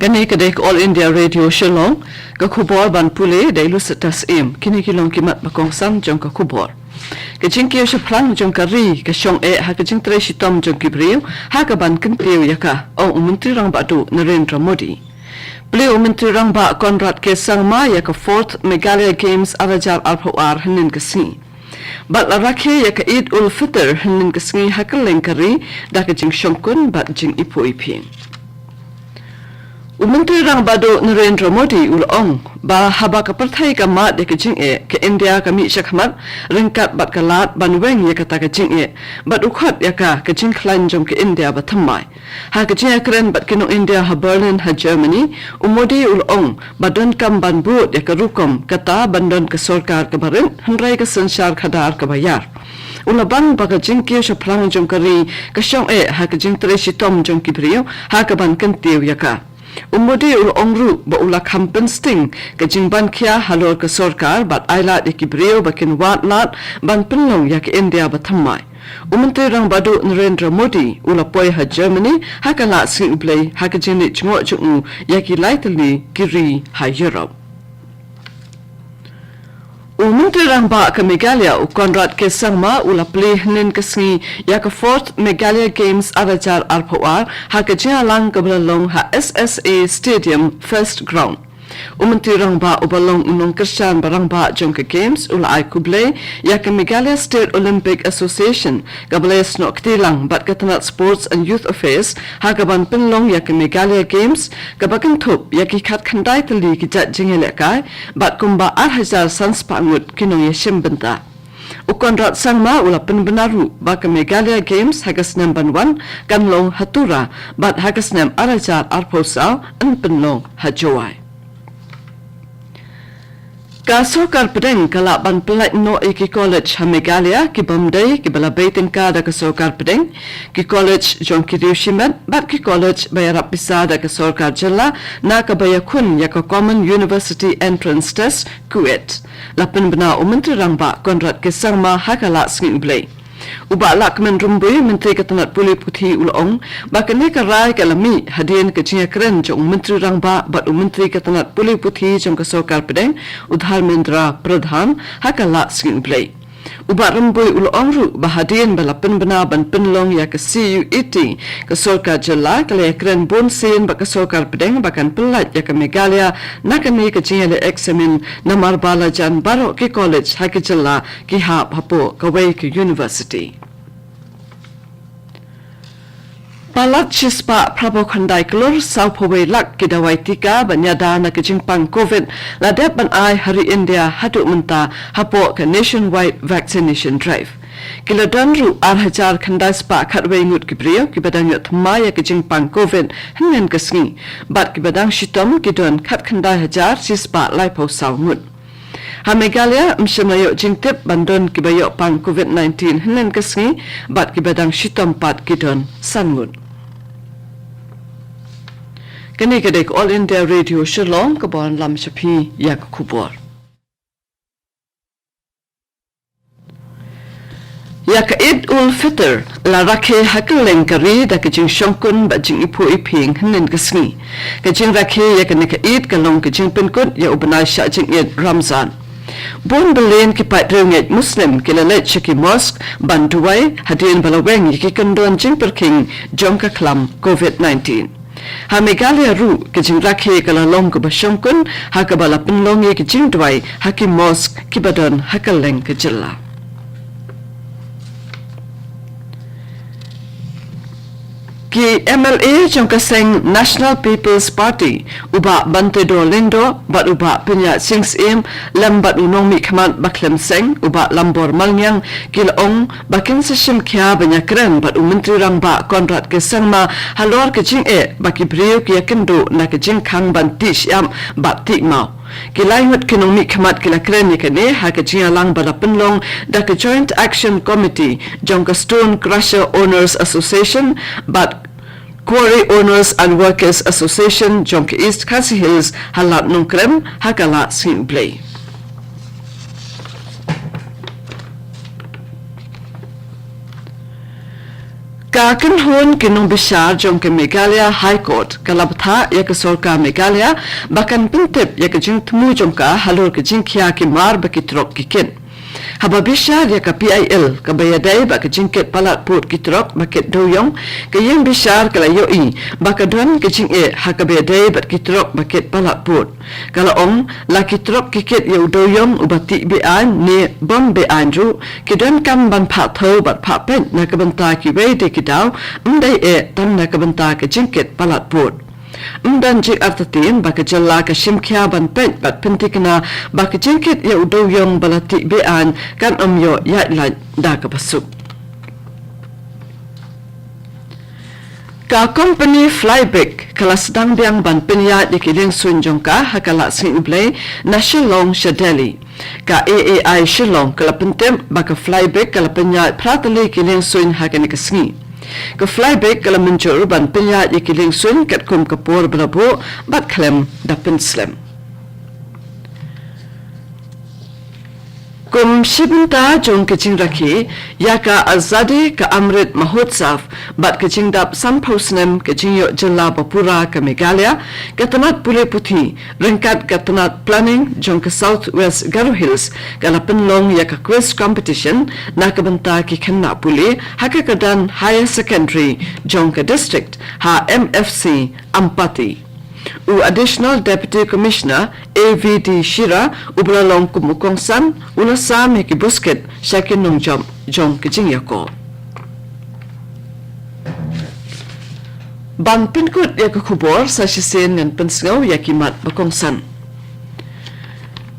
Kani kadek All India Radio Shillong ka khubor ban pule dailu satas im kini kilong kimat bakong sam jong ka khubor ka jingkiyo sa plang jong ka ri ka syong ha ka jing tre shitom jong kibriyo ha ka ban kintiyo yaka o umintri rang batu Narendra Modi ple umintri rang ba Conrad ke sangma yaka 4th Meghalaya Games arajar alpawar hanin kasi bat la rakhe yaka Eid ul Fitr hanin kasi ha ka lengkari da ka jing syongkun bat jing ipo ipin Umintri rang bado Narendra Modi ulong ba haba ka parthai ka ma de ka jing ka India ka mi shakmat ringkat bat ka lat banweng ya ka ta ka jing bat ukhat ya ka jing klan jom ka India ba thammai ha ka jing kren bat kino India ha Berlin ha Germany umodi ulong badon kam ban bu ya ka rukom kata bandon ka sarkar ka barin hanrai ka sanshar khadar ka bayar ulabang ba ka jing kyo sha plang jom ka ri ka shong ha ka jing tre shitom jom ki brio ha ka ban kan tiu ya ka Umodi ul ongru ba ula kampen sting ka jingban kia halor ka sarkar bat aila de kibriyo bakin wat lat ban penlong yak India ba thammai Umintri rang badu Narendra Modi ula poi ha Germany ha ka la sing play ha ka jini chungo chung yaki lightly kiri ha Europe Umintri rang ba ka Meghalaya u Conrad ke sangma ula play hnin kasngi ya ka 4th Meghalaya Games arajar alpawar ha ka jialang ka belalong ha SSA Stadium First Ground Umintri rang ba ubalong unong Krishan barang ba jong ka Games ula ay kuble ya ka Meghalaya State Olympic Association ka balay snok tilang bat ka tanat Sports and Youth Affairs ha ka ban pinlong ya ka Meghalaya Games ka bakang thup ya ki khat khandai tali ki jat jingele kai bat kumba 8,000 sanspa ngut kinong ya shimbenta Ukonrat sangma ula penbenaru ba ka Meghalaya Games hagasnem banwan kanlong hatura bat hagasnem arajar arposau an penlong hajawai Kasokar pedeng kala ban pelak no ki college ha Meghalaya ki Bombay ki bala baitin ka da kasokar pedeng ki college jong ki Shimet bat ki college bayarap bisa da kasokar jalla na ka bayakun ya ka Common University Entrance Test Kuwait lapen bena umintri rang ba Conrad ke sangma hakala snging blay Uba lak men rumbui menteri katanat puli puthi ulong bakane ka rai ka lami hadien ka chia kren jong menteri rang ba bat menteri katanat puli puthi jong ka sarkar pedeng udhar mendra pradhan hakala skin play Uba rumbui ulong ru bahadien balapen bena ban penlong ya ka CUET ka sarkar jalla ka le kren bon sen ba ka sarkar pedeng bakan pelat ya ka Meghalaya nakane ka chia le examen namar bala jan baro ki college ha ka jalla ki ha hapo ka wei ki university Palat chispa prabo khandai klor sau phowe lak kidawai tika banyada na kijingpang COVID la dep ban ai hari India hatu munta hapo ka nationwide vaccination drive kila danru 8,000 khandai spa khatwe ngut kibriyo kibadang yot maya kijingpang COVID hnen kasngi bat kibadang shitom kidon khat khandai hajar chispa lai pho sau ngut ha Meghalaya mshamayo jingtip bandon kibayo pang COVID-19 hnen kasngi bat kibadang shitom pat kidon sangut Kani kadek All India Radio Shillong kabon lam shapi yak kubor. Yak Eid ul Fitr la rakhe hakeleng kari da kajing shongkun ba jing ipo iping hnen kasngi. Kajing rakhe yak nika Eid kalong kajing penkut ya ubanai sha jing Eid Ramzan. Bon belen ki pat ringet Muslim kilalet shaki mosque banduai hadien balaweng yiki kandon jing perking jongka klam COVID-19. Ha Meghalaya ru kijing rakhe kala long ko basyongkun ha ka bala penlong ye kijing dwai hakim mosque kibadon hakaleng ke jilla ki MLA jong kaseng National People's Party uba bante do lindo bat uba pinya sings im lambat unong mi khamat baklem seng uba lambor malnyang kilong bakin sishim kya banya kren bat umintri rang ba Conrad ke sangma halor ke jing baki brio ki yakendo na ke jing khang ban ti syam bat ti mau kilai ngot kinong mi khamat kila kren ye kene ha ke jing lang bala penlong da ke Joint Action Committee jong ka Stone Crusher Owners Association bat Quarry Owners and Workers Association jong ka East Khasi Hills halat nong krem hakala sing play Kakan hon kinong besar jong ke Meghalaya High Court kalabtha ya ke sorka Meghalaya bahkan pentep ya ke jing temu jong ka halor ke jing khia ki mar ba ki trok ki ken haba besar ya ke PIL ke bayadai ba ke jing ke palat put ki trok ba ke doyong ke yang besar kala yoi ba ke don ke jing e ha ke bayadai ba ki trok ba ke palat put kala ong la ki trok ki ket yo doyong ubati be an ne bom be anju ki don kam ban pha tho ba pha pen na ke banta ki we de ki daw mdai e tan na ke banta ke jing ket palat put Mdan jik artatin baka jalla ka shimkya ban pen bat pentikna baka jingkit ya udoyong balati bean kan omyo ya lan da ka basuk. Ka company flyback kala sedang biang ban penya di kiling sunjong ka hakala sing ublay na Shillong Shadeli. Ka AAI Shillong kala pentem baka flyback kala penya pratali kiling sun hakani kasngi. Ka flyback kala muncul ban penya ikiling sun kat kum kapur belabo bat klem dapin slem. Kum shibunta jong kecing rakhi ya ka azadi ka amrit mahotsav bat kecing dap sampausnem kecing yo jilla bapura ka Meghalaya katanat pule puthi rengkat katanat planning jong ka South West Garo Hills kala penlong ya ka quiz competition na ka banta ki khanna pule haka kadan higher secondary jong ka district ha MFC Ampati. U Additional Deputy Commissioner AVD Shira ublalong kumukong san ulasam hiki busket syakin nung jong kecing yako. Ban pinkut ya kubor sa sisin ngan pensngaw ya kimat bakong san.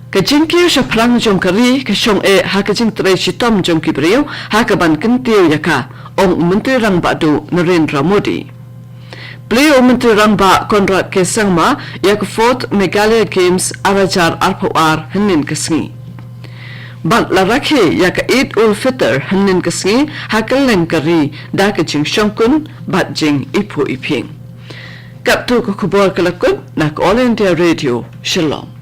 Kecing kiyo siya prang jong kari kasyong e ha kecing tray shitom jong kibriyo ha kaban kentiyo ya ka ong menteri rang badu Narendra Modi. Pleo Menteri Rangba Konrad ke Sangma yak 4th Meghalaya Games arajar arpawar hanin kasngi. Bat larakhe yak Eid ul Fitr hanin kasngi hakal lengkari da ka jing shongkun bat jing ipu iping. Kaptu ko kubor kalakun nak All India Radio Shillong.